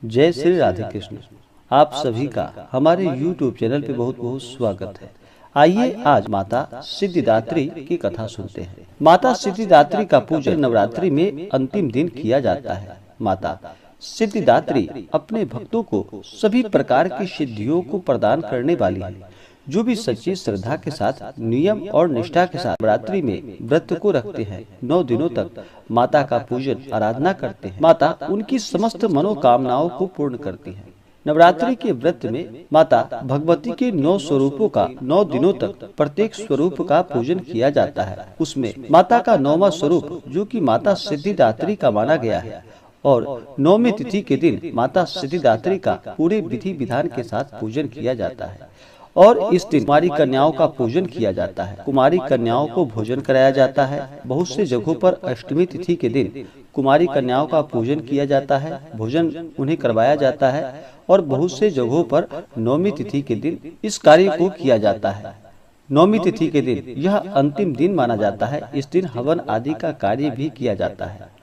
जय श्री राधे कृष्ण। आप सभी का हमारे YouTube चैनल पे बहुत बहुत स्वागत है। आइए आज माता सिद्धिदात्री की कथा सुनते हैं। माता सिद्धिदात्री का पूजन नवरात्रि में अंतिम दिन किया जाता है। माता सिद्धिदात्री अपने भक्तों को सभी प्रकार की सिद्धियों को प्रदान करने वाली है। जो भी सच्ची श्रद्धा के साथ नियम और निष्ठा के साथ नवरात्रि में व्रत को रखते हैं, 9 दिनों तक माता का पूजन आराधना करते हैं, माता उनकी समस्त मनोकामनाओं को पूर्ण करती है। नवरात्रि के व्रत में माता भगवती के 9 स्वरूपों का 9 दिनों तक प्रत्येक स्वरूप का पूजन किया जाता है। उसमें माता का 9वां स्वरूप जो कि माता सिद्धिदात्री का माना गया है और 9वीं तिथि के दिन माता सिद्धिदात्री का पूरे विधि विधान के साथ पूजन किया जाता है। और इस दिन कुमारी कन्याओं का पूजन किया जाता है। कुमारी कन्याओं को भोजन कराया जाता है। बहुत से जगहों पर अष्टमी तिथि के दिन कुमारी कन्याओं का पूजन किया जाता है, भोजन उन्हें करवाया जाता है और बहुत से जगहों पर 9वीं तिथि के दिन इस कार्य को किया जाता है। 9वीं तिथि के दिन यह अंतिम दिन माना जाता है। इस दिन हवन आदि का कार्य भी किया जाता है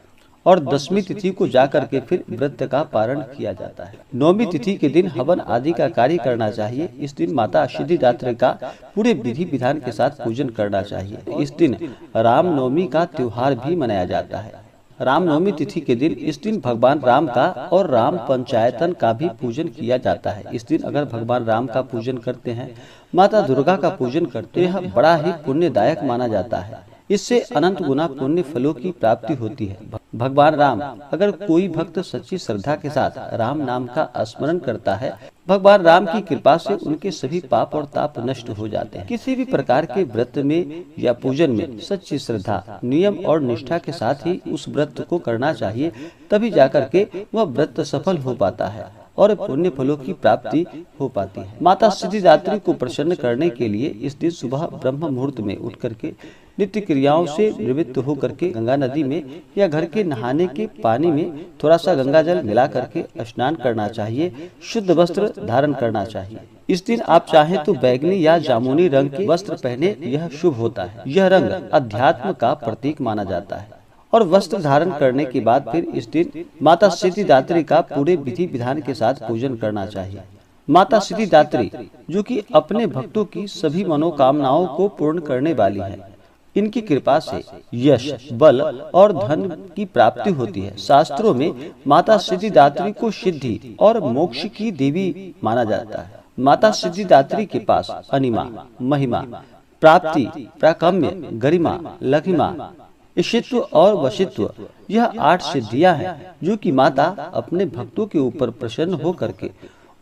और 10वीं तिथि को जाकर के फिर व्रत का पारण किया जाता है। 9वीं तिथि के दिन हवन आदि का कार्य करना चाहिए। इस दिन माता सिद्धिदात्री का पूरे विधि विधान के साथ पूजन करना चाहिए। इस दिन रामनवमी का त्योहार भी मनाया जाता है। रामनवमी तिथि के दिन इस दिन भगवान राम का और राम पंचायतन का भी पूजन किया जाता है। इस दिन अगर भगवान राम का पूजन करते हैं, माता दुर्गा का पूजन करते हैं, बड़ा ही पुण्यदायक माना जाता है। इससे अनंत गुना पुण्य फलों की प्राप्ति होती है। भगवान राम, अगर कोई भक्त सच्ची श्रद्धा के साथ राम नाम का स्मरण करता है, भगवान राम की कृपा से उनके सभी पाप और ताप नष्ट हो जाते हैं। किसी भी प्रकार के व्रत में या पूजन में सच्ची श्रद्धा, नियम और निष्ठा के साथ ही उस व्रत को करना चाहिए, तभी जाकर के वह व्रत सफल हो पाता है और पुण्य फलों की प्राप्ति हो पाती है। माता सिद्धिदात्री को प्रसन्न करने के लिए इस दिन सुबह ब्रह्म मुहूर्त में उठ करके नित्य क्रियाओं से निवृत्त होकर के गंगा नदी में या घर के नहाने के पानी में थोड़ा सा गंगा जल मिला करके स्नान करना चाहिए। शुद्ध वस्त्र धारण करना चाहिए। इस दिन आप चाहें तो बैगनी या जामुनी रंग के वस्त्र पहने, यह शुभ होता है। यह रंग अध्यात्म का प्रतीक माना जाता है। और वस्त्र धारण करने के बाद फिर इस दिन माता सिद्धिदात्री का पूरे विधि विधान के साथ पूजन करना चाहिए। माता सिद्धिदात्री जो कि अपने भक्तों की सभी मनोकामनाओं को पूर्ण करने वाली है, इनकी कृपा से यश, बल और धन की प्राप्ति होती है। शास्त्रों में माता सिद्धिदात्री को सिद्धि और मोक्ष की देवी माना जाता है। माता सिद्धिदात्री के पास अनिमा, महिमा, प्राप्ति, प्राकम्य, गरिमा, लघिमा, ईशित्व और वशित्व, यह 8 सिद्धियां हैं जो कि माता अपने भक्तों के ऊपर प्रसन्न हो करके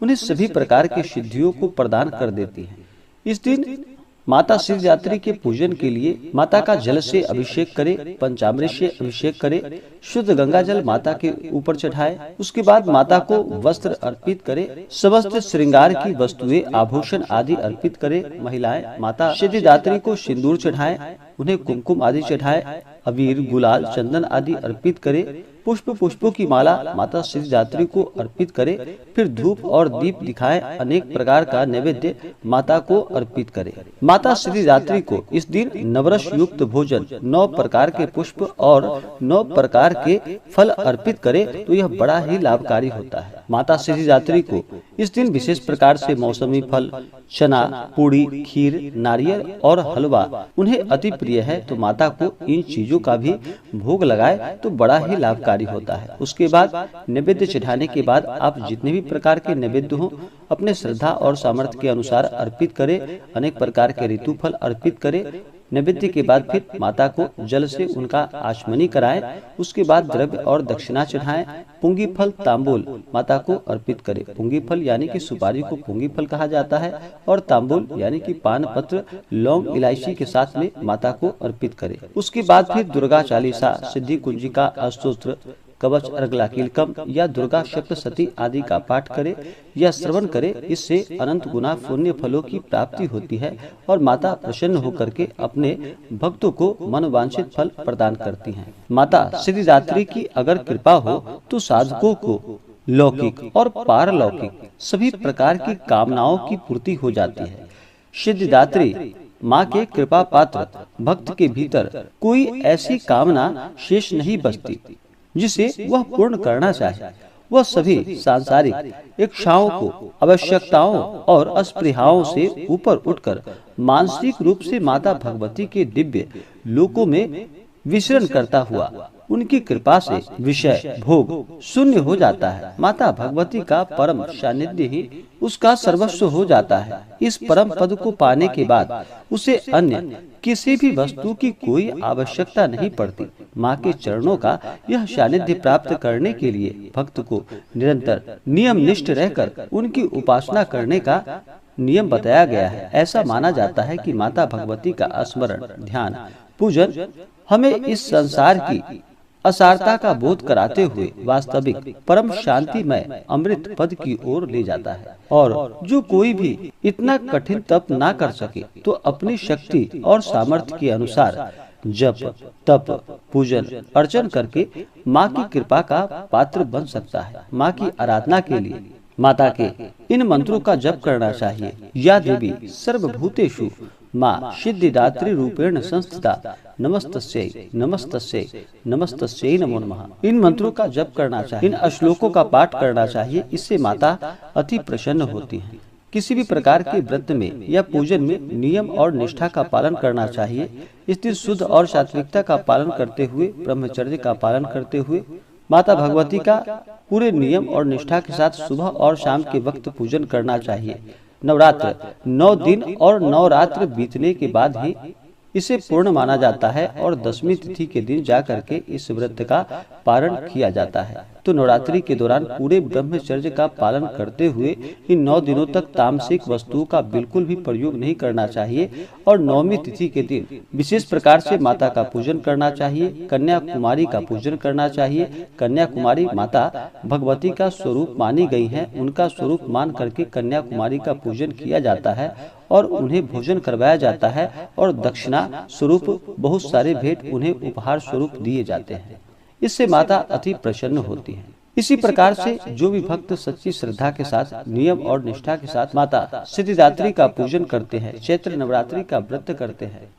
उन्हें सभी प्रकार की सिद्धियों को प्रदान कर देती है। इस दिन माता सिद्धिदात्री के पूजन के लिए माता का जल से अभिषेक करे, पंचामृत से अभिषेक करे, शुद्ध गंगा जल माता के ऊपर चढ़ाए। उसके बाद माता को वस्त्र अर्पित करे, समस्त श्रृंगार की वस्तुएं, आभूषण आदि अर्पित करे। महिलाएं माता सिद्धिदात्री को सिंदूर चढ़ाएं, उन्हें कुमकुम आदि चढ़ाए, अबीर, गुलाल, चंदन आदि अर्पित करे। पुष्पों की माला माता सिद्धिदात्री को अर्पित करे। फिर धूप और दीप दिखाएं, अनेक प्रकार का नैवेद्य माता को अर्पित करे। माता सिद्धिदात्री को इस दिन नवरस युक्त भोजन, 9 प्रकार के पुष्प और 9 प्रकार के फल अर्पित करे तो यह बड़ा ही लाभकारी होता है। माता सिद्धिदात्री को इस दिन विशेष प्रकार से मौसमी फल, चना, पूड़ी, खीर, नारियल और हलवा उन्हें अति प्रिय है, तो माता को इन चीजों का भी भोग लगाए तो बड़ा ही लाभकारी होता है। उसके बाद नैवेद्य चढ़ाने के बाद आप जितने भी प्रकार के नैवेद्य हो अपने श्रद्धा और सामर्थ्य के अनुसार अर्पित करें। अनेक प्रकार के ऋतु फल अर्पित करें। नैवेद्य के बाद फिर माता को जल से उनका आचमनी कराएं। उसके बाद द्रव्य और दक्षिणा चढ़ाएं। पुंगी फल, तांबूल माता को अर्पित करें। पुंगी फल यानी कि सुपारी को पुंगी फल कहा जाता है और तांबूल यानी कि पान पत्र, लौंग, इलायची के साथ में माता को अर्पित करें। उसके बाद फिर दुर्गा चालीसा, सिद्धि कुंजिका, अष्टोत्र, कवच, अर्गला कीलकम या दुर्गा सप्तशती आदि का पाठ करे या श्रवण करे। इससे अनंत गुना पुण्य फलों की प्राप्ति होती है और माता प्रसन्न होकर के अपने भक्तों को मनोवांछित फल प्रदान करती हैं। माता सिद्धिदात्री की अगर कृपा हो तो साधकों को लौकिक और पारलौकिक सभी प्रकार की कामनाओं की पूर्ति हो जाती है। सिद्धिदात्री माँ के कृपा पात्र भक्त के भीतर कोई ऐसी कामना शेष नहीं बचती जिसे वह पूर्ण करना चाहे। वह सभी सांसारिक इच्छाओं को, आवश्यकताओं और अस्पृहाओं से ऊपर उठकर मानसिक रूप से माता भगवती के दिव्य लोकों में विचरण करता हुआ उनकी कृपा से विषय भोग शून्य हो जाता है। माता भगवती का परम सानिध्य ही उसका सर्वस्व हो जाता है। इस परम पद को पाने के बाद उसे अन्य किसी भी वस्तु की कोई आवश्यकता नहीं पड़ती। माँ के चरणों का यह सानिध्य प्राप्त करने के लिए भक्त को निरंतर नियम निष्ठ रहकर उनकी उपासना करने का नियम बताया गया है। ऐसा माना जाता है कि माता भगवती का स्मरण, ध्यान, पूजन हमें इस संसार की असारता का बोध कराते हुए वास्तविक परम शांतिमय अमृत पद की ओर ले जाता है। और जो कोई भी इतना कठिन तप ना कर सके तो अपनी शक्ति और सामर्थ्य के अनुसार जप, तप, पूजन, अर्चन करके माँ की कृपा का पात्र बन सकता है। माँ की आराधना के लिए माता के इन मंत्रों का जप करना चाहिए। या देवी सर्वभूतेषु माँ सिद्धिदात्री रूपेण संस्थिता नमस्तस्यै नमस्तस्यै नमस्तस्यै नमो नमः। इन मंत्रों का जप करना चाहिए, इन श्लोकों का पाठ करना चाहिए। इससे माता अति प्रसन्न होती हैं। किसी भी प्रकार के व्रत में या पूजन में नियम और निष्ठा का पालन करना चाहिए। इस दिन शुद्ध और सात्विकता का पालन करते हुए, ब्रह्मचर्य का पालन करते हुए माता भगवती का पूरे नियम और निष्ठा के साथ सुबह और शाम के वक्त पूजन करना चाहिए। नवरात्र 9 दिन और 9 रात्र बीतने के बाद ही इसे पूर्ण माना जाता है और 10वीं तिथि के दिन जाकर के इस व्रत का पारण किया जाता है। तो नवरात्रि के दौरान पूरे ब्रह्मचर्य का पालन करते हुए इन 9 दिनों तक तामसिक वस्तुओं का बिल्कुल भी प्रयोग नहीं करना चाहिए और 9वीं तिथि के दिन विशेष प्रकार से माता का पूजन करना चाहिए। कन्या कुमारी का पूजन करना चाहिए। कन्या कुमारी माता भगवती का स्वरूप मानी गई है। उनका स्वरूप मान करके कन्या कुमारी का पूजन किया जाता है और उन्हें भोजन करवाया जाता है और दक्षिणा स्वरूप बहुत सारे भेंट उन्हें उपहार स्वरूप दिए जाते हैं। इससे माता अति प्रसन्न होती है। इसी प्रकार से जो भी भक्त सच्ची श्रद्धा के साथ, नियम और निष्ठा के साथ माता सिद्धिदात्री का पूजन करते हैं, चैत्र नवरात्रि का व्रत करते हैं,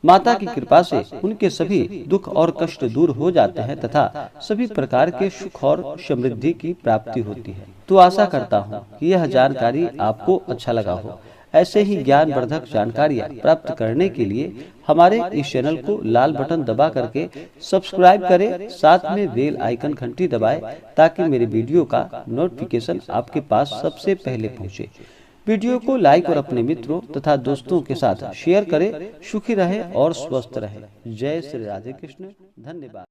माता की कृपा से उनके सभी दुख और कष्ट दूर हो जाते हैं तथा सभी प्रकार के सुख और समृद्धि की प्राप्ति होती है। तो आशा करता हूँ कि यह जानकारी आपको अच्छा लगा हो। ऐसे ही ज्ञानवर्धक जानकारियाँ प्राप्त करने के लिए हमारे इस चैनल को लाल बटन दबा करके सब्सक्राइब करें, साथ में बेल आइकन घंटी दबाएं ताकि मेरे वीडियो का नोटिफिकेशन आपके पास सबसे पहले पहुंचे। वीडियो को लाइक और अपने मित्रों तथा दोस्तों के साथ शेयर करें। सुखी रहे और स्वस्थ रहे। जय श्री राधे कृष्ण। धन्यवाद।